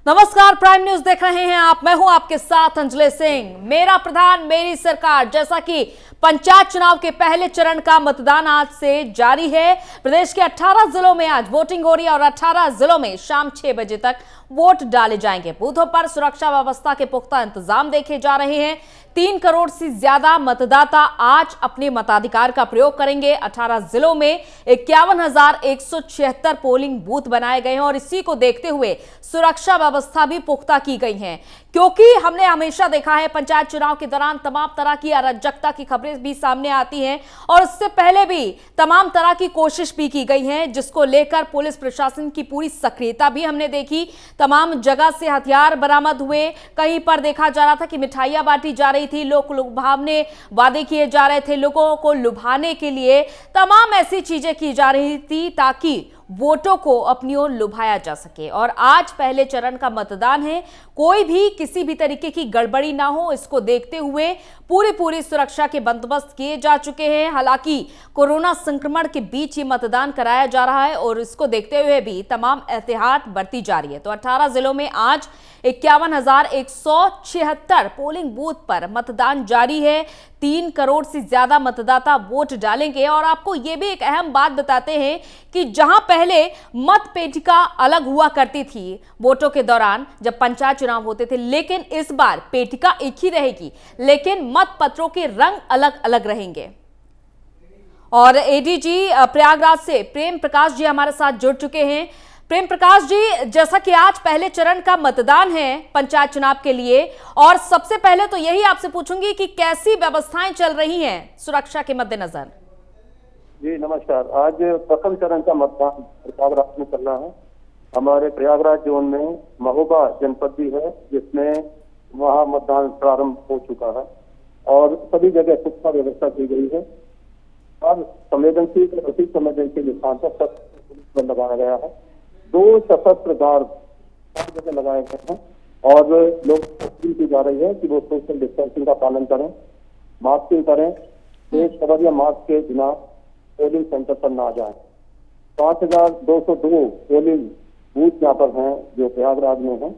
नमस्कार, prime news देख रहे हैं आप। मैं हूं आपके साथ अंजलि सिंह। मेरा प्रधान मेरी सरकार, जैसा कि पंचायत चुनाव के पहले चरण का मतदान आज से जारी है। प्रदेश के 18 जिलों में आज वोटिंग हो रही है और 18 जिलों में शाम 6 बजे तक वोट डाले जाएंगे। बूथों पर सुरक्षा व्यवस्था के पुख्ता इंतजाम देखे जा रहे हैं। 3 करोड़ से ज्यादा मतदाता आज अपने मताधिकार का प्रयोग करेंगे। 18 जिलों में 51,176 पोलिंग बूथ बनाए गए हैं और इसी को देखते हुए सुरक्षा व्यवस्था भी पुख्ता की गई है, क्योंकि हमने हमेशा देखा है पंचायत चुनाव के दौरान तमाम तरह की अराजकता की खबरें भी सामने आती हैं और उससे पहले भी तमाम तरह की कोशिश भी की गई है, जिसको लेकर पुलिस प्रशासन की पूरी सक्रियता भी हमने देखी। तमाम जगह से हथियार बरामद हुए। कहीं पर देखा जा रहा था कि मिठाइयां बांटी जा रही थी, लोग लुभावने वादे किए जा रहे थे, लोगों को लुभाने के लिए तमाम ऐसी चीजें की जा रही थी ताकि वोटों को अपनी ओर लुभाया जा सके। और आज पहले चरण का मतदान है, कोई भी किसी भी तरीके की गड़बड़ी ना हो, इसको देखते हुए पूरी सुरक्षा के बंदोबस्त किए जा चुके हैं। हालांकि कोरोना संक्रमण के बीच ये मतदान कराया जा रहा है और इसको देखते हुए भी तमाम एहतियात बरती जा रही है। तो 18 जिलों में आज 51,176 पोलिंग बूथ पर मतदान जारी है। 3 करोड़ से ज्यादा मतदाता वोट डालेंगे। और आपको यह भी एक अहम बात बताते हैं कि जहां पहले मत पेटिका अलग हुआ करती थी वोटों के दौरान जब पंचायत चुनाव होते थे, लेकिन इस बार पेटिका एक ही रहेगी, लेकिन मत पत्रों के रंग अलग अलग रहेंगे। और एडीजी प्रयागराज से प्रेम प्रकाश जी हमारे साथ जुड़ चुके हैं। प्रेम प्रकाश जी, जैसा कि आज पहले चरण का मतदान है पंचायत चुनाव के लिए, और सबसे पहले तो यही आपसे पूछूंगी कि कैसी व्यवस्थाएं चल रही हैं सुरक्षा के मद्देनजर। जी नमस्कार। आज प्रथम चरण का मतदान प्रयागराज में चल रहा है। हमारे प्रयागराज जोन में महोबा जनपद भी है, जिसमें वहां मतदान प्रारंभ हो चुका है और सभी जगह पुख्ता व्यवस्था की गई है और संवेदनशील अति संवेदनशील स्थान पर पुलिस लगाया गया है। 2 सशस्त्र गार्ड सब जगह लगाए गए हैं और लोग अपील की जा रही है कि वो सोशल डिस्टेंसिंग का पालन करें, मास्किंग करें, एक कवर या मास्क के बिना पोलिंग सेंटर पर ना जाए। 5,202 पोलिंग बूथ यहाँ पर हैं जो प्रयागराज में हैं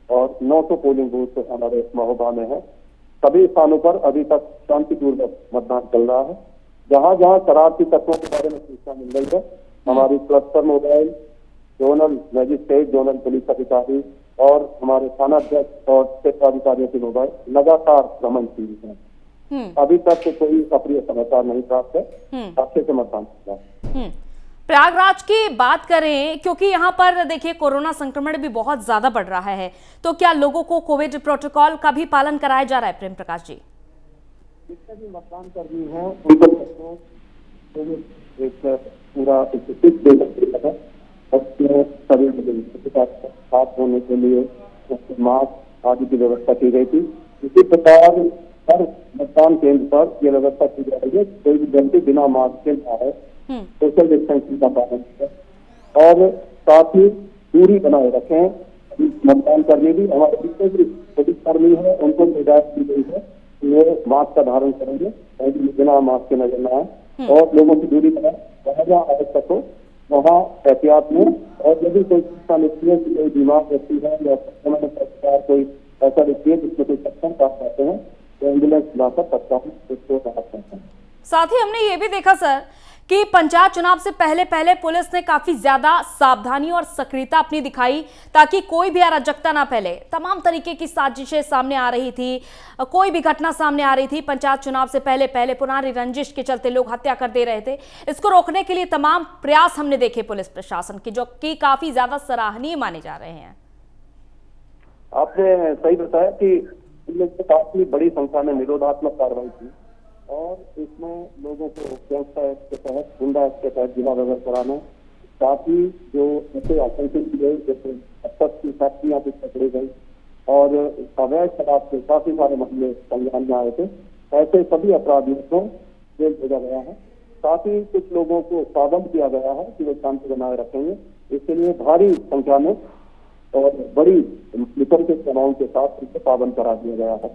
और 900 पोलिंग बूथ हमारे महोबा में है। सभी स्थानों पर अभी तक शांतिपूर्वक मतदान चल रहा है। जहां जहां शरारती तत्वों के बारे में सूचना मिल रही है, हमारी cluster mobile, zonal magistrate, zonal police अधिकारी और हमारे थाना अध्यक्ष और क्षेत्र अधिकारियों के मोबाइल लगातार भ्रमणशील है। अभी तक तो कोई अप्रिय समाचार नहीं प्राप्त है। अच्छे से मतदान चल रहा है। प्रयागराज की बात करें, क्योंकि यहाँ पर देखिए कोरोना संक्रमण भी बहुत ज्यादा बढ़ रहा है, तो क्या लोगों को कोविड प्रोटोकॉल का भी पालन कराया जा रहा है? प्रेम प्रकाश जी, जितने भी मतदान कर्मी हैं उनको एक पूरा स्थित दे सकते हैं। साफ होने के लिए मास्क आदि की व्यवस्था की गई थी। इसी प्रकार हर मतदान केंद्र पर यह व्यवस्था की जा रही है, कोई भी व्यक्ति बिना मास्क के ना है, सोशल डिस्टेंसिंग का पालन करें और साथ ही दूरी बनाए रखें। मतदान कर्मी भी, हमारे जितने भी पुलिस कर्मी है उनको हिदायत की गई है कि वे मास्क का धारण करेंगे, बिना मास्क के नजर न आए और लोगों की दूरी बनाए। जहाँ आवश्यक हो वहाँ एहतियात में, और यदि कोई शिक्षा मिलती है कि कोई बीमार व्यक्ति है या कोई ऐसा व्यक्ति है जिसमें कोई सक्षम प्राप्त करते हैं तो एम्बुलेंस लाकर तत्काल उसको राहत करते हैं। साथ ही हमने ये भी देखा सर कि पंचायत चुनाव से पहले पुलिस ने काफी ज्यादा सावधानी और सक्रियता अपनी दिखाई ताकि कोई भी अराजकता ना फैले। तमाम तरीके की साजिशें सामने आ रही थी, कोई भी घटना सामने आ रही थी पंचायत चुनाव से पहले पुरानी रंजिश के चलते लोग हत्या कर दे रहे थे। इसको रोकने के लिए तमाम प्रयास हमने देखे पुलिस प्रशासन की, जो कि काफी ज्यादा सराहनीय माने जा रहे हैं। आपने सही बताया कि काफी बड़ी संख्या में निरोधात्मक कार्रवाई की और इसमें लोगों को गैंगस्टर एक्ट के तहत, गुंडा एक्ट के तहत जिला व्यवस्था कराना, साथ ही जो ऐसे आतंकित की गई जैसे अक्षत की फैक्ट्रियां भी पकड़ी गई और अवैध शराब के काफी सारे मामले संज्ञान में आए थे, ऐसे सभी अपराधियों को जेल भेजा गया है। साथ ही कुछ लोगों को पाबंद किया गया है कि वे शांति बनाए रखेंगे। इसके लिए भारी संख्या में और बड़ी निकल के चुनाव के साथ इसे पाबंद करा दिया गया है।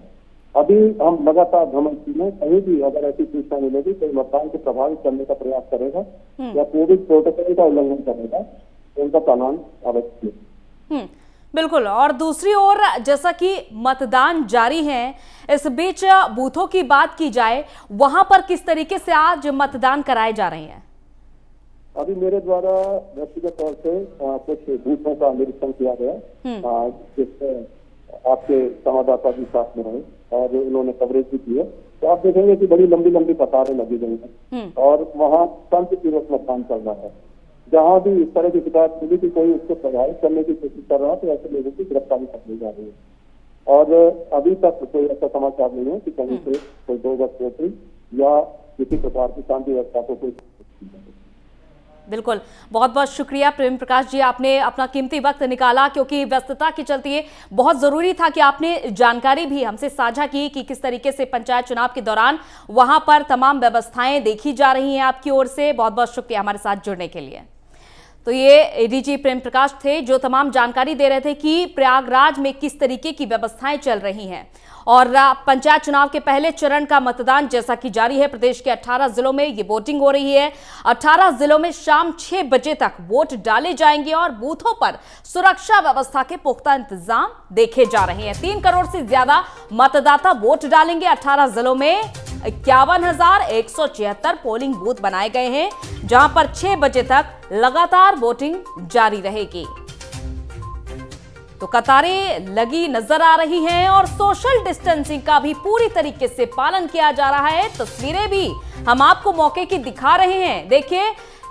अभी हम लगातार भ्रमण में कहीं भी अगर ऐसी सूचना मिलेगी कोई मतदान को प्रभावित करने का प्रयास करेगा या कोविड प्रोटोकॉल का उल्लंघन करेगा तो उनका चालान अवश्य। बिल्कुल। और दूसरी ओर जैसा कि मतदान जारी है, इस बीच बूथों की बात की जाए, वहां पर किस तरीके से आज मतदान कराए जा रहे हैं? अभी मेरे द्वारा व्यक्तिगत तौर से कुछ बूथों का निरीक्षण किया गया, जिसमें आपके संवाददाता भी साथ में रहे और उन्होंने कवरेज भी की है। तो आप देखेंगे कि बड़ी लंबी लंबी कतारें लगी गई हैं और वहाँ शांतिपूर्वक मतदान चल रहा है। जहाँ भी इस तरह की शिकायत मिली कि कोई उसको प्रभावित करने की कोशिश कर रहा है, तो ऐसे लोगों की गिरफ्तारी कर ली जा रही है। और अभी तक कोई ऐसा समाचार नहीं है कि कहीं से कोई दो गतिविधि या किसी प्रकार की शांति व्यवस्था को कोई। बिल्कुल, बहुत बहुत शुक्रिया प्रेम प्रकाश जी, आपने अपना कीमती वक्त निकाला, क्योंकि व्यस्तता की चलती बहुत जरूरी था कि आपने जानकारी भी हमसे साझा की कि किस तरीके से पंचायत चुनाव के दौरान वहां पर तमाम व्यवस्थाएं देखी जा रही हैं आपकी ओर से। बहुत बहुत शुक्रिया हमारे साथ जुड़ने के लिए। तो ये एडीजी प्रेम प्रकाश थे जो तमाम जानकारी दे रहे थे कि प्रयागराज में किस तरीके की व्यवस्थाएं चल रही हैं। और पंचायत चुनाव के पहले चरण का मतदान जैसा कि जारी है, प्रदेश के 18 जिलों में ये वोटिंग हो रही है। 18 जिलों में शाम 6 बजे तक वोट डाले जाएंगे और बूथों पर सुरक्षा व्यवस्था के पुख्ता इंतजाम देखे जा रहे हैं। 3 करोड़ से ज्यादा मतदाता वोट डालेंगे। 18 जिलों में 51,176 पोलिंग बूथ बनाए गए हैं, जहां पर 6 बजे तक लगातार वोटिंग जारी रहेगी। तो कतारें लगी नजर आ रही हैं और सोशल डिस्टेंसिंग का भी पूरी तरीके से पालन किया जा रहा है। तस्वीरें भी हम आपको मौके की दिखा रहे हैं। देखिए,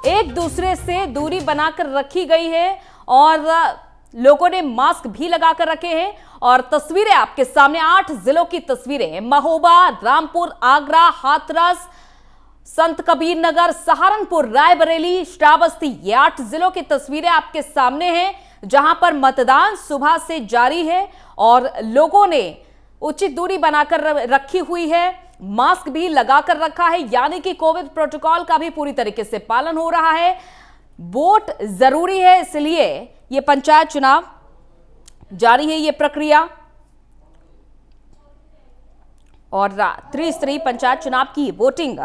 एक दूसरे से दूरी बनाकर रखी गई है और लोगों ने मास्क भी लगाकर रखे हैं। और तस्वीरें आपके सामने 8 जिलों की तस्वीरें, महोबा, रामपुर, आगरा, हाथरस, संत कबीर नगर, सहारनपुर, रायबरेली, श्रावस्ती, ये 8 जिलों की तस्वीरें आपके सामने हैं, जहां पर मतदान सुबह से जारी है और लोगों ने उचित दूरी बनाकर रखी हुई है, मास्क भी लगाकर रखा है, यानी कि कोविड प्रोटोकॉल का भी पूरी तरीके से पालन हो रहा है। वोट जरूरी है, इसलिए ये पंचायत चुनाव जारी है, ये प्रक्रिया। और त्रिस्तरीय पंचायत चुनाव की वोटिंग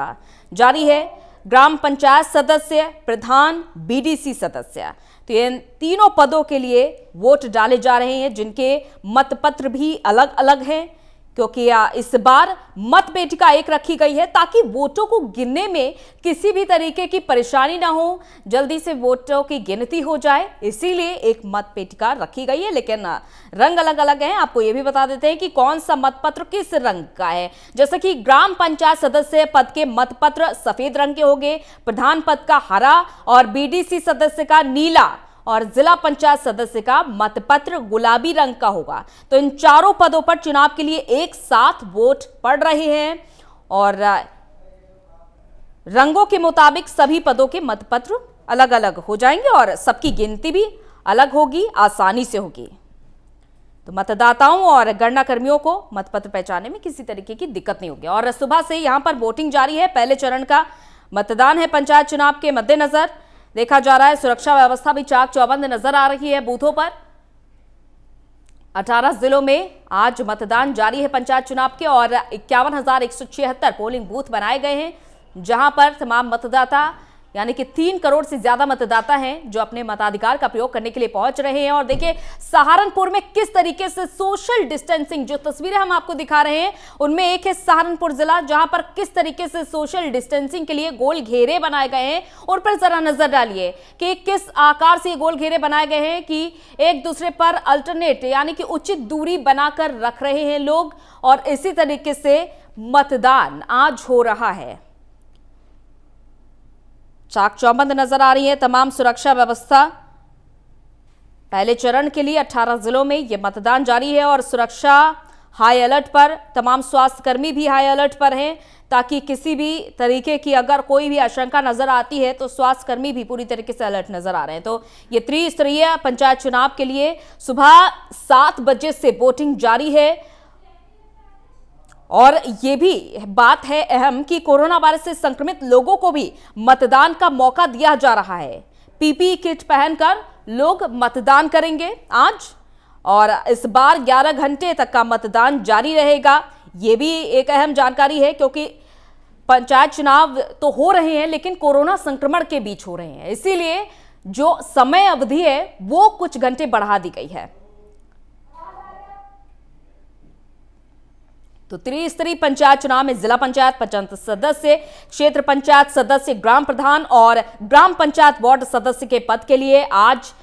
जारी है। ग्राम पंचायत सदस्य, प्रधान, बीडीसी सदस्य, तो इन तीनों पदों के लिए वोट डाले जा रहे हैं, जिनके मतपत्र भी अलग अलग हैं, क्योंकि इस बार मत पेटिका एक रखी गई है ताकि वोटों को गिनने में किसी भी तरीके की परेशानी ना हो, जल्दी से वोटों की गिनती हो जाए, इसीलिए एक मत पेटिका रखी गई है। लेकिन रंग अलग अलग हैं। आपको यह भी बता देते हैं कि कौन सा मतपत्र किस रंग का है। जैसे कि ग्राम पंचायत सदस्य पद के मतपत्र सफेद रंग के होंगे, प्रधान पद का हरा और बीडीसी सदस्य का नीला और जिला पंचायत सदस्य का मतपत्र गुलाबी रंग का होगा। तो इन चारों पदों पर चुनाव के लिए एक साथ वोट पड़ रहे हैं और रंगों के मुताबिक सभी पदों के मतपत्र अलग अलग हो जाएंगे और सबकी गिनती भी अलग होगी, आसानी से होगी। तो मतदाताओं और गणना कर्मियों को मतपत्र पहचानने में किसी तरीके की दिक्कत नहीं होगी। और सुबह से यहां पर वोटिंग जारी है। पहले चरण का मतदान है। पंचायत चुनाव के मद्देनजर देखा जा रहा है, सुरक्षा व्यवस्था भी चाक चौबंद नजर आ रही है बूथों पर। 18 जिलों में आज मतदान जारी है पंचायत चुनाव के और 51,176 पोलिंग बूथ बनाए गए हैं, जहां पर तमाम मतदाता यानी कि 3 करोड़ से ज्यादा मतदाता हैं जो अपने मताधिकार का प्रयोग करने के लिए पहुंच रहे हैं। और देखिए सहारनपुर में किस तरीके से सोशल डिस्टेंसिंग, जो तस्वीरें हम आपको दिखा रहे हैं उनमें एक है सहारनपुर जिला, जहां पर किस तरीके से सोशल डिस्टेंसिंग के लिए गोल घेरे बनाए गए हैं। उन पर जरा नजर डालिए कि किस आकार से ये गोल घेरे बनाए गए हैं कि एक दूसरे पर अल्टरनेट यानी कि उचित दूरी बनाकर रख रहे हैं लोग, और इसी तरीके से मतदान आज हो रहा है। चाक चौबंद नजर आ रही है तमाम सुरक्षा व्यवस्था। पहले चरण के लिए 18 जिलों में यह मतदान जारी है और सुरक्षा हाई अलर्ट पर, तमाम स्वास्थ्य कर्मी भी हाई अलर्ट पर हैं, ताकि किसी भी तरीके की अगर कोई भी आशंका नजर आती है तो स्वास्थ्य कर्मी भी पूरी तरीके से अलर्ट नजर आ रहे हैं। तो ये त्रिस्तरीय पंचायत चुनाव के लिए सुबह 7 बजे से वोटिंग जारी है। और ये भी बात है अहम कि कोरोना वायरस से संक्रमित लोगों को भी मतदान का मौका दिया जा रहा है। पीपीई किट पहनकर लोग मतदान करेंगे आज, और इस बार 11 घंटे तक का मतदान जारी रहेगा। ये भी एक अहम जानकारी है, क्योंकि पंचायत चुनाव तो हो रहे हैं लेकिन कोरोना संक्रमण के बीच हो रहे हैं, इसीलिए जो समय अवधि है वो कुछ घंटे बढ़ा दी गई है। तो त्रिस्तरीय पंचायत चुनाव में जिला पंचायत सदस्य, क्षेत्र पंचायत सदस्य, ग्राम प्रधान और ग्राम पंचायत वार्ड सदस्य के पद के लिए आज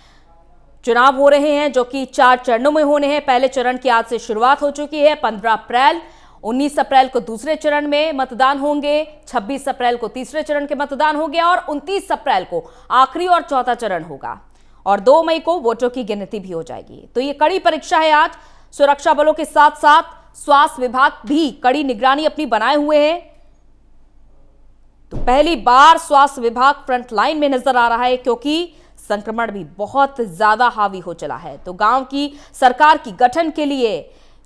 चुनाव हो रहे हैं, जो कि 4 चरणों में होने हैं। पहले चरण की आज से शुरुआत हो चुकी है 15 अप्रैल, 19 अप्रैल को दूसरे चरण में मतदान होंगे, 26 अप्रैल को तीसरे चरण के मतदान होंगे और 29 अप्रैल को आखिरी और चौथा चरण होगा और 2 मई को वोटों की गिनती भी हो जाएगी। तो ये कड़ी परीक्षा है आज। सुरक्षा बलों के साथ साथ स्वास्थ्य विभाग भी कड़ी निगरानी अपनी बनाए हुए हैं। तो पहली बार स्वास्थ्य विभाग फ्रंट लाइन में नजर आ रहा है, क्योंकि संक्रमण भी बहुत ज्यादा हावी हो चला है। तो गांव की सरकार की गठन के लिए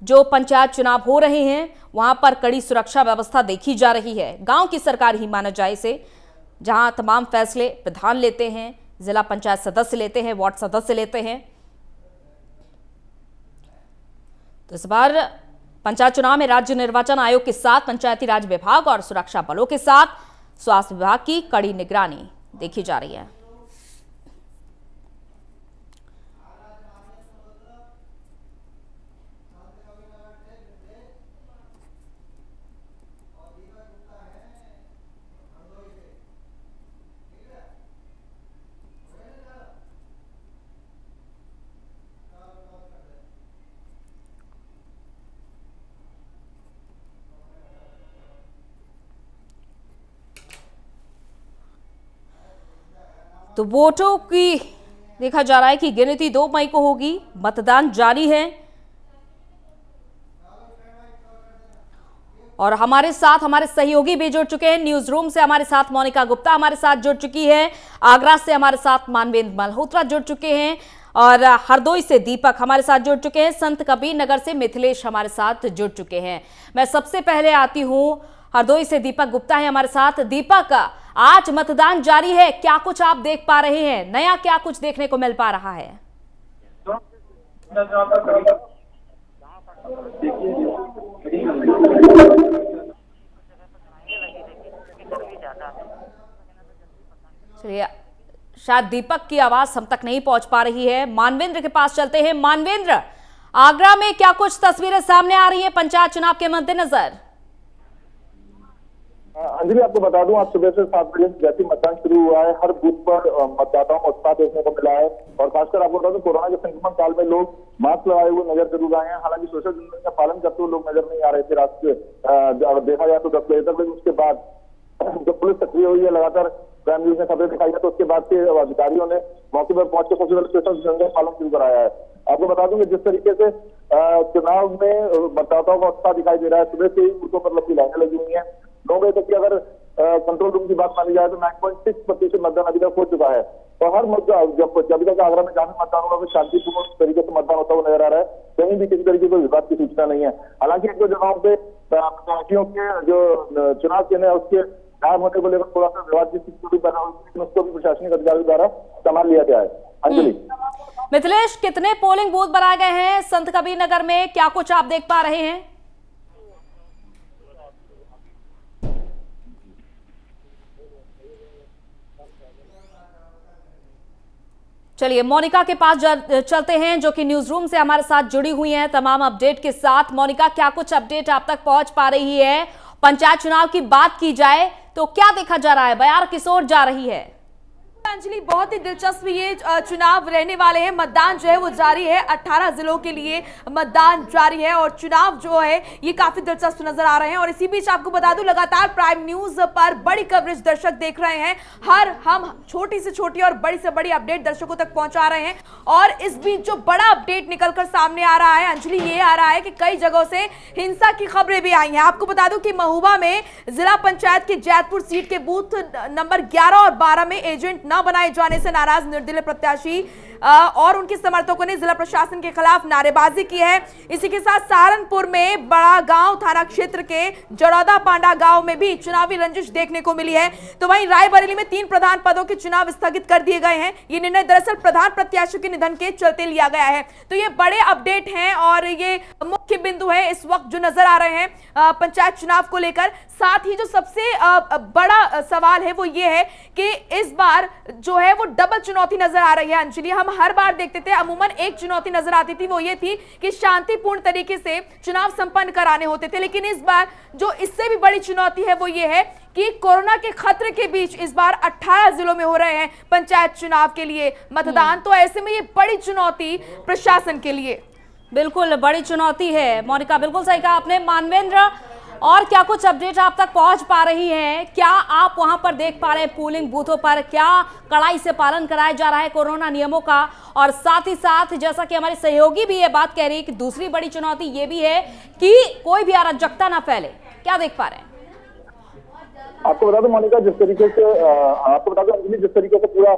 जो पंचायत चुनाव हो रहे हैं, वहां पर कड़ी सुरक्षा व्यवस्था देखी जा रही है। गांव की सरकार ही माना जाए इसे, जहां तमाम फैसले प्रधान लेते हैं, जिला पंचायत सदस्य लेते हैं, वार्ड सदस्य लेते हैं। तो इस बार पंचायत चुनाव में राज्य निर्वाचन आयोग के साथ पंचायती राज विभाग और सुरक्षा बलों के साथ स्वास्थ्य विभाग की कड़ी निगरानी देखी जा रही है। तो वोटों की देखा जा रहा है कि गिनती 2 मई को होगी। मतदान जारी है और हमारे साथ हमारे सहयोगी भी जुड़ चुके हैं। न्यूज रूम से हमारे साथ मोनिका गुप्ता हमारे साथ जुड़ चुकी है, आगरा से हमारे साथ मानवेंद्र मल्होत्रा जुड़ चुके हैं और हरदोई से दीपक हमारे साथ जुड़ चुके हैं। संत कबीर नगर से मिथिलेश हमारे साथ जुड़ चुके हैं। मैं सबसे पहले आती हूं, हरदोई से दीपक गुप्ता है हमारे साथ। दीपक, आज मतदान जारी है, क्या कुछ आप देख पा रहे हैं, नया क्या कुछ देखने को मिल पा रहा है? चलिए, शायद दीपक की आवाज हम तक नहीं पहुंच पा रही है। मानवेंद्र के पास चलते हैं। मानवेंद्र, आगरा में क्या कुछ तस्वीरें सामने आ रही हैं पंचायत चुनाव के मद्देनजर? अंजलि, आपको बता दूं, आज सुबह से 7 बजे जैसे मतदान शुरू हुआ है, हर बूथ पर मतदाताओं को उत्साह देखने को मिला है और खासकर आपको बता दूं, कोरोना के संक्रमण काल में लोग मास्क लगाए हुए नजर जरूर आए हैं। हालांकि सोशल डिस्टेंसिंग का पालन करते हुए लोग नजर नहीं आ रहे थे रात से, अगर देखा जाए तो 10 बजे तक। लेकिन उसके बाद जब पुलिस सक्रिय हुई है, लगातार प्राइम न्यूज ने खबरें दिखाई है, तो उसके बाद से अधिकारियों ने मौके पर पहुंच कर सबसे पहले सोशल डिस्टेंसिंग का पालन शुरू कराया है। आपको बता दूं कि जिस तरीके से चुनाव में मतदाताओं का उत्साह दिखाई दे रहा है, सुबह से ही बूथों पर लंबी लाइनें लगी हुई है। 9 बजे तक की अगर कंट्रोल रूम की बात मानी जाए तो 9.6% मतदान अभी तक हो चुका है। तो हर मुद्दा जब अभी तक आगरा में जहां मतदान होगा तो शांतिपूर्ण तरीके से मतदान होता हुआ नजर आ रहा है, कहीं भी किसी तरीके की विवाद की सूचना नहीं है। हालांकि एक दो जगहों पे पार्टियों के जो चुनाव चिन्ह है उसके गायब होने को लेकर थोड़ा सा विवाद की स्थिति बना हुई, लेकिन उसको भी प्रशासनिक अधिकारियों द्वारा संभाल लिया गया है। अंजलि, मिथिलेश, कितने पोलिंग बूथ बनाए गए हैं संत कबीर नगर में, क्या कुछ आप देख पा रहे हैं? चलिए मोनिका के पास चलते हैं, जो कि न्यूज रूम से हमारे साथ जुड़ी हुई हैं तमाम अपडेट के साथ। मोनिका, क्या कुछ अपडेट आप तक पहुंच पा रही है? पंचायत चुनाव की बात की जाए तो क्या देखा जा रहा है, बयार किस ओर जा रही है? अंजलि, बहुत ही दिलचस्प ये चुनाव रहने वाले हैं। मतदान जो है वो जारी है, 18 जिलों के लिए मतदान जारी है और चुनाव जो है ये काफी दिलचस्प नजर आ रहे हैं। और इसी बीच आपको बता दूं, लगातार प्राइम न्यूज पर बड़ी कवरेज दर्शक देख रहे हैं। हम छोटी से छोटी और बड़ी से बड़ी अपडेट दर्शकों तक पहुंचा रहे हैं। और इस बीच जो बड़ा अपडेट निकलकर सामने आ रहा है अंजलि, ये आ रहा है कि कई जगहों से हिंसा की खबरें भी आई हैं। आपको बता दूं कि महुआ में जिला पंचायत की जैतपुर सीट के बूथ नंबर 11 और 12 में एजेंट न बनाए जाने से नाराज निर्दलीय प्रत्याशी और उनके समर्थकों ने जिला प्रशासन के खिलाफ नारेबाजी की है। इसी के साथ सहारनपुर में बड़ा गांव थाना क्षेत्र के जड़ौदा पांडा गांव में भी चुनावी रंजिश देखने को मिली है। तो वहीं रायबरेली में 3 प्रधान पदों के चुनाव स्थगित कर दिए गए हैं। ये निर्णय दरअसल प्रधान प्रत्याशियों के निधन के चलते लिया गया है। तो ये बड़े अपडेट हैं और ये मुख्य बिंदु है इस वक्त जो नजर आ रहे हैं पंचायत चुनाव को लेकर। साथ ही जो सबसे बड़ा सवाल है वो ये है कि इस बार जो है वो डबल चुनौती नजर आ रही है अंजलि। हम हम हर बार देखते थे अमूमन एक चुनौती नजर आती थी, वो ये थी कि शांतिपूर्ण तरीके से चुनाव संपन्न कराने होते थे। लेकिन इस बार जो इससे भी बड़ी चुनौती है वो ये है कि कोरोना के खतरे के बीच इस बार 18 जिलों में हो रहे हैं पंचायत चुनाव के लिए मतदान। तो ऐसे में ये बड़ी चुनौती प्रशासन के लिए बिल्कुल बड़ी चुनौती है। मोनिका, बिल्कुल सही कहा आपने। मानवेंद्र, और क्या कुछ अपडेट आप तक पहुंच पा रही हैं? क्या आप वहां पर देख पा रहे हैं पोलिंग बूथों पर क्या कड़ाई से पालन कराया जा रहा है कोरोना नियमों का? और साथ ही साथ जैसा कि हमारे सहयोगी भी ये बात कह रही है कि दूसरी बड़ी चुनौती ये भी है कि कोई भी अराजकता ना फैले, क्या देख पा रहे हैं? आपको बता दूं मोनिका, जिस तरीके से आपको बता दूं अंजलि, जिस तरीके से पूरा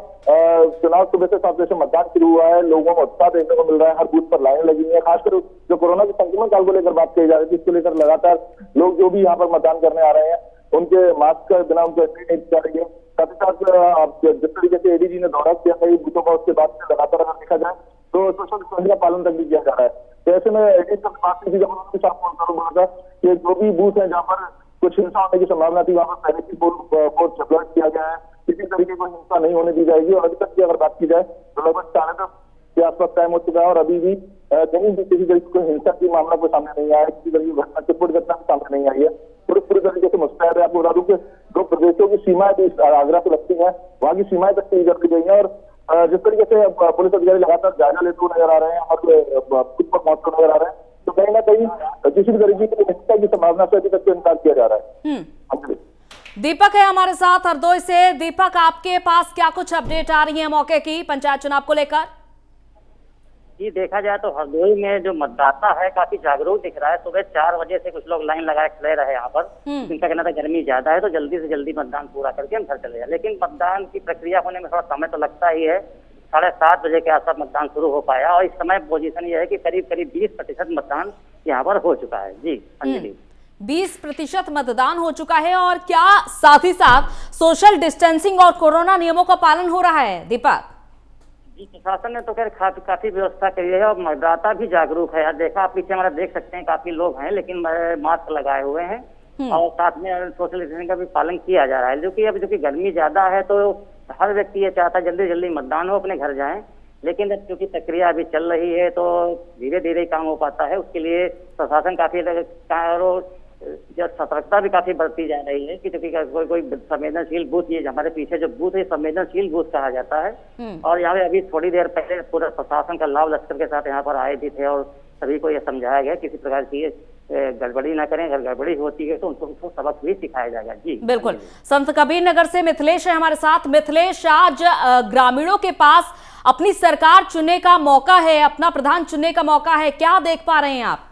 चुनाव सुबह से 7 बजे से मतदान शुरू हुआ है, लोगों में उत्साह देखने को मिल रहा है, हर बूथ पर लाइन लगी है। खासकर जो कोरोना के संक्रमण काल को लेकर बात कही जा रही थी, इसको लेकर लगातार लोग जो भी यहाँ पर मतदान करने आ रहे हैं उनके मास्क का बिना उनको एंट्री नहीं दी जा रही है। साथ ही साथ जिस तरीके से एडीजी ने दौरा किया कई बूथों का, उसके बाद से लगातार अगर देखा जाए तो सोशल डिस्टेंसिंग का पालन तक भी किया जा रहा है। तो ऐसे में एडीजी से बात की थी, जब उन्होंने साफ बोला था कि जो भी बूथ है जहाँ पर कुछ हिंसा होने की संभावना थी, वहां पर पहले ही फोर्स डिप्लॉय किया गया है, किसी तरीके की हिंसा नहीं होने दी जाएगी। और अभी तक की अगर बात की जाए तो लगभग 4:30 के आसपास टाइम हो चुका है और अभी भी कहीं भी किसी तरीके को हिंसा की मामला को सामने नहीं आया, किसी तरीके की घटना चिटपुट घटना सामने नहीं आई है। पूरी तरीके से मुस्तैद है। आपको बता दूं कि दो प्रदेशों की सीमाएं भी आगरा से लगती है, वहां की सीमाएं तक सील कर दी गई है। और जिस तरीके से पुलिस अधिकारी लगातार जायजा लेते हुए नजर आ रहे हैं और खुद पर पहुंचते नजर आ रहे हैं, तो कहीं ना कहीं किसी भी तरीके की हिंसा की संभावना से अभी तक तो इनकार किया जा रहा है। दीपक है हमारे साथ हरदोई से। दीपक, आपके पास क्या कुछ अपडेट आ रही है मौके की पंचायत चुनाव को लेकर? जी, देखा जाए तो हरदोई में जो मतदाता है काफी जागरूक दिख रहा है। सुबह 4 बजे से कुछ लोग लाइन लगाए खड़े रहे यहाँ पर। इनका कहना था गर्मी ज्यादा है तो जल्दी से जल्दी मतदान पूरा करके हम घर चले जाए। लेकिन मतदान की प्रक्रिया होने में थोड़ा समय तो लगता ही है। 7:30 बजे के आसपास मतदान शुरू हो पाया और इस समय पोजीशन ये है कि करीब 20% मतदान यहाँ पर हो चुका है। जी अंजलि, 20% मतदान हो चुका है। और क्या साथ ही साथ सोशल डिस्टेंसिंग और कोरोना नियमों का पालन हो रहा है दीपक? जी, प्रशासन ने तो खैर काफी व्यवस्था करी है और मतदाता भी जागरूक है। देखा आप पीछे हमारा देख सकते हैं, काफी लोग हैं लेकिन मास्क लगाए हुए हैं और साथ में सोशल डिस्टेंसिंग का भी पालन किया जा रहा है। जो कि गर्मी ज्यादा है तो हर व्यक्ति ये चाहता है जल्दी जल्दी मतदान हो, अपने घर जाएं। लेकिन क्योंकि प्रक्रिया अभी चल रही है तो धीरे धीरे काम हो पाता है। उसके लिए प्रशासन काफी सतर्कता भी काफी बढ़ती जा रही है कि क्योंकि कोई संवेदनशील बूथ, ये हमारे पीछे जो बूथ है संवेदनशील बूथ कहा जाता है। और यहाँ पे अभी थोड़ी देर पहले पूरा प्रशासन का लाभ लश्कर के साथ यहाँ पर आए भी थे और सभी को यह समझाया गया किसी प्रकार की गड़बड़ी ना करें। अगर गड़बड़ी होती है तो उनको सबक भी सिखाया जाएगा। जी बिल्कुल। संत कबीर नगर से मिथिलेश है हमारे साथ। मिथिलेश, आज ग्रामीणों के पास अपनी सरकार चुनने का मौका है, अपना प्रधान चुनने का मौका है, क्या देख पा रहे हैं आप?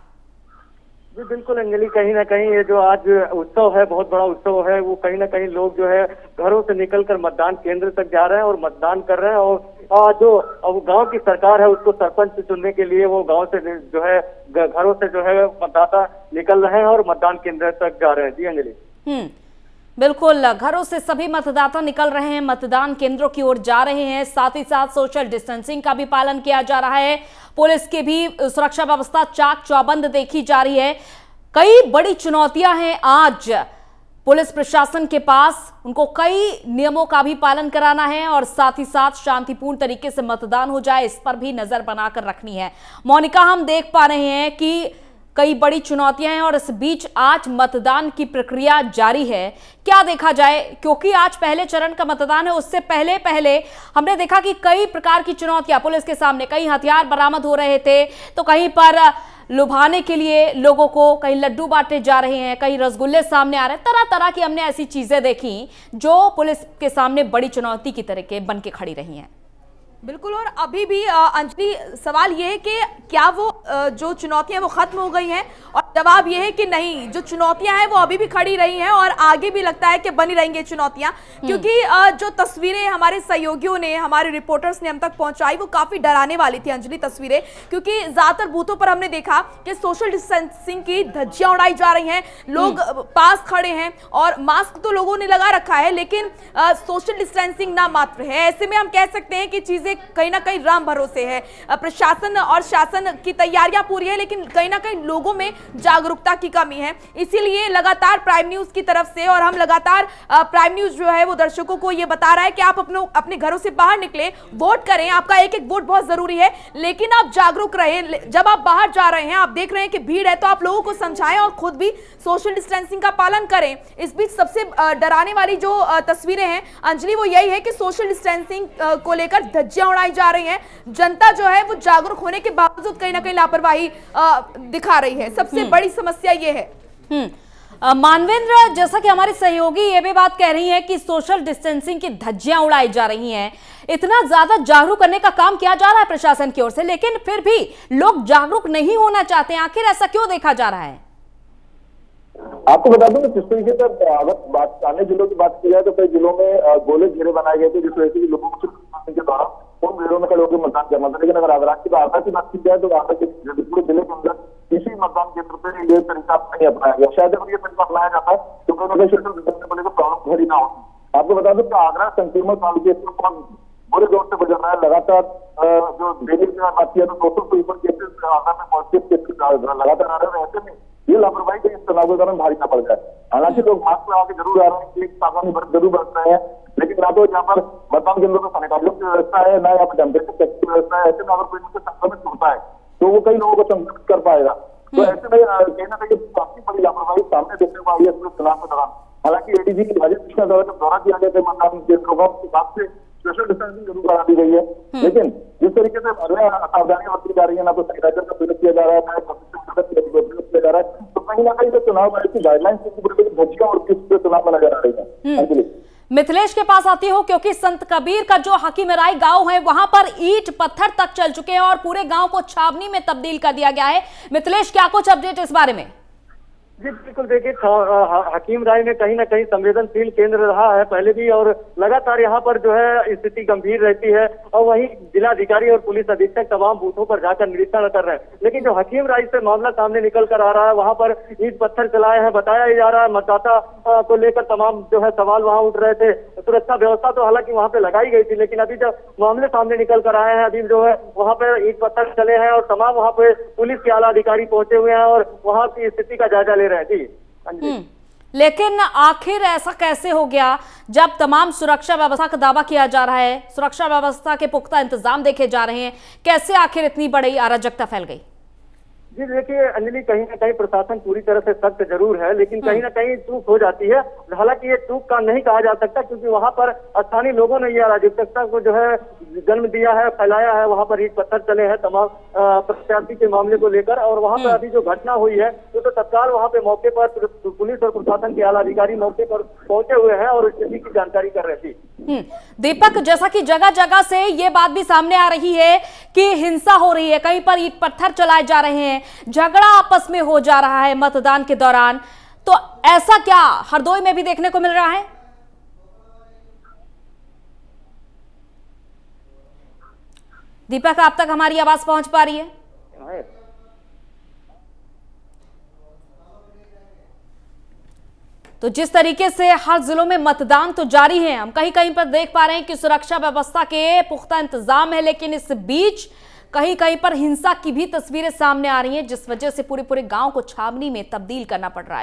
जी बिल्कुल अंजलि, कहीं ना कहीं ये जो आज उत्सव है, बहुत बड़ा उत्सव है, वो कहीं ना कहीं लोग जो है घरों से निकलकर मतदान केंद्र तक जा रहे हैं और मतदान कर रहे हैं। और जो अब गांव की सरकार है उसको सरपंच चुनने के लिए वो गांव से जो है घरों से जो है मतदाता निकल रहे हैं और मतदान केंद्र तक जा रहे हैं। जी अंजलि, बिल्कुल, घरों से सभी मतदाता निकल रहे हैं, मतदान केंद्रों की ओर जा रहे हैं। साथ ही साथ सोशल डिस्टेंसिंग का भी पालन किया जा रहा है। पुलिस की भी सुरक्षा व्यवस्था चाक चौबंद देखी जा रही है। कई बड़ी चुनौतियां हैं आज पुलिस प्रशासन के पास, उनको कई नियमों का भी पालन कराना है और साथ ही साथ शांतिपूर्ण तरीके से मतदान हो जाए, इस पर भी नजर बनाकर रखनी है। मोनिका, हम देख पा रहे हैं कि कई बड़ी चुनौतियां हैं और इस बीच आज मतदान की प्रक्रिया जारी है। क्या देखा जाए, क्योंकि आज पहले चरण का मतदान है, उससे पहले हमने देखा कि कई प्रकार की चुनौतियां पुलिस के सामने, कई हथियार बरामद हो रहे थे तो कहीं पर लुभाने के लिए लोगों को कहीं लड्डू बांटे जा रहे हैं, कहीं रसगुल्ले सामने आ रहे हैं। तरह तरह की हमने ऐसी चीजें देखी जो पुलिस के सामने बड़ी चुनौती की तरह के बन के खड़ी रही हैं। बिल्कुल। और अभी भी अंजलि, सवाल ये है कि क्या वो जो चुनौतियां वो खत्म हो गई हैं? और जवाब ये है कि नहीं, जो चुनौतियां हैं वो अभी भी खड़ी रही हैं और आगे भी लगता है कि बनी रहेंगी चुनौतियां। क्योंकि जो तस्वीरें हमारे सहयोगियों ने, हमारे रिपोर्टर्स ने हम तक पहुंचाई वो काफी डराने वाली थी अंजलि तस्वीरें। क्योंकि ज्यादातर बूथों पर हमने देखा कि सोशल डिस्टेंसिंग की धज्जियां उड़ाई जा रही हैं, लोग पास खड़े हैं और मास्क तो लोगों ने लगा रखा है लेकिन सोशल डिस्टेंसिंग ना मात्र है। ऐसे में हम कह सकते हैं कि चीजें कहीं ना कहीं राम भरोसे है। प्रशासन और शासन की तैयारियां पूरी है लेकिन कहीं ना कहीं लोगों में जागरूकता की कमी है। इसीलिए लगातार प्राइम न्यूज की तरफ से, और हम लगातार प्राइम न्यूज जो है वो दर्शकों को ये बता रहा है कि आप अपने घरों से बाहर निकले, वोट करें, आपका एक एक वोट बहुत जरूरी है, लेकिन आप जागरूक रहें। जब आप बाहर जा रहे हैं, आप देख रहे हैं कि भीड़ है, तो आप लोगों को समझाएं और खुद भी सोशल डिस्टेंसिंग का पालन करें। इस बीच सबसे डराने वाली जो तस्वीरें हैं अंजलि, वो यही है कि सोशल डिस्टेंसिंग को लेकर धज्जियां उड़ाई जा रही हैं। जनता जो है वो जागरूक होने के बावजूद कहीं ना कहीं लापरवाही दिखा रही है। सबसे बड़ी समस्या ये है। मानवेंद्र, जैसा कि हमारी सहयोगी ये भी बात कह रही है कि सोशल डिस्टेंसिंग की धज्जियां उड़ाई जा रही हैं, इतना ज्यादा जागरूक करने का काम किया जा रहा है प्रशासन की ओर से, लेकिन फिर भी लोग जागरूक नहीं होना चाहते हैं। आखिर ऐसा क्यों देखा जा रहा है? आपको बता दूं कि जिस तरीके से अगर बात अन्य जिलों की बात की जाए तो कई जिलों में गोले घेरे बनाए गए थे, जिस वजह से लोगों को के द्वारा उन घेरों में खड़े होकर मतदान करना था। लेकिन अगर आगरा की बात की जाए तो आगरा के पूरे जिले के अंदर किसी मतदान केंद्र पर ये तरीका नहीं अपनाया गया। शायद अगर ये तरीका अपनाया जाता है तो कहीं सोशल डिस्टेंसिंग को प्रॉब्लम खड़ी ना होती। आपको बता दूं कि आगरा संक्रमण काल के बुरे दौर से गुजर रहा है। लगातार जो दिल्ली में बात किया तो 200 से ऊपर केसेस आगरा में पॉजिटिव केसेस लगातार आ रहे हैं। ऐसे में ये लापरवाही के इस चुनाव के दौरान भारी ना पड़ जाए। हालांकि लोग मास्क लगा के जरूर आ रहे हैं, एक सामान्य वर्ग जरूर बरत रहे हैं, लेकिन ना तो यहाँ पर मतदान केंद्रों में सैनिटाइजर की व्यवस्था है, ना यहाँ पर टेम्परेचर चेक की व्यवस्था है। ऐसे में अगर कोई से संक्रमित होता है तो वो कई लोगों को संक्रमित कर पाएगा। तो ऐसे में कहीं ना कहीं काफी बड़ी लापरवाही सामने देखने को आई है इस चुनाव के दौरान। हालांकि एडीजी राजेश कृष्णा द्वारा जब दौरा किया गया था मतदान केंद्रों का, उसके बाद से सोशल डिस्टेंसिंग जरूर करा दी गई है, लेकिन जिस तरीके से सावधानियां बरती जा रही है, ना तो सैनिटाइजर का प्रयोग किया जा रहा है, ना प्रयोग किया जा रहा है, तो कहीं ना कहीं जो चुनाव आयोग की गाइडलाइंस धज्जियां और किस चुनाव में नजर आ रही है। मिथिलेश के पास आती हो, क्योंकि संत कबीर का जो हकीमराई गांव है वहां पर ईंट पत्थर तक चल चुके हैं और पूरे गांव को छावनी में तब्दील कर दिया गया है। मिथिलेश, क्या कुछ अपडेट इस बारे में? जी बिल्कुल, देखिए हकीम राय में कहीं ना कहीं संवेदनशील केंद्र रहा है पहले भी, और लगातार यहाँ पर जो है स्थिति गंभीर रहती है, और वहीं जिलाधिकारी और पुलिस अधीक्षक तमाम बूथों पर जाकर निरीक्षण कर रहे हैं। लेकिन जो हकीम राय से मामला सामने निकल कर आ रहा है, वहाँ पर ईंट पत्थर चलाए हैं, बताया जा रहा है। मतदाता को लेकर तमाम जो है सवाल वहाँ उठ रहे थे। सुरक्षा व्यवस्था तो हालांकि वहाँ पे लगाई गई थी, लेकिन अभी जब मामले सामने निकल कर आए हैं, अभी जो है वहाँ पे ईंट पत्थर चले हैं और तमाम वहाँ पे पुलिस के आला अधिकारी पहुंचे हुए हैं और वहाँ की स्थिति का जायजा ले रहे हैं। जी लेकिन आखिर ऐसा कैसे हो गया जब तमाम सुरक्षा व्यवस्था का दावा किया जा रहा है, सुरक्षा व्यवस्था के पुख्ता इंतजाम देखे जा रहे हैं, कैसे आखिर इतनी बड़ी अराजकता फैल गई? जी देखिए अंजलि, कहीं ना कहीं प्रशासन पूरी तरह से सख्त जरूर है, लेकिन कहीं ना कहीं चूक हो जाती है। हालांकि ये चूक का नहीं कहा जा सकता, क्योंकि वहां पर स्थानीय लोगों ने ये अराजकता को जो है जन्म दिया है, फैलाया है। वहां पर ईंट पत्थर चले हैं तमाम प्रत्याशी के मामले को लेकर, और वहां पर अभी जो घटना हुई है तो तत्काल वहां पे मौके पर पुलिस और प्रशासन के आला अधिकारी मौके पर पहुंचे हुए हैं और स्थिति की जानकारी कर रहे थे। दीपक, जैसा कि जगह जगह से ये बात भी सामने आ रही है कि हिंसा हो रही है, कहीं पर ईंट पत्थर चलाए जा रहे हैं, झगड़ा आपस में हो जा रहा है मतदान के दौरान, तो ऐसा क्या हरदोई में भी देखने को मिल रहा है? दीपक, आप तक हमारी आवाज पहुंच पा रही है? तो जिस तरीके से हर जिलों में मतदान तो जारी है, हम कहीं कहीं पर देख पा रहे हैं कि सुरक्षा व्यवस्था के पुख्ता इंतजाम है, लेकिन इस बीच कहीं कहीं पर हिंसा की भी तस्वीरें सामने आ रही हैं, जिस वजह से पूरे गांव को छावनी में तब्दील करना पड़ रहा है।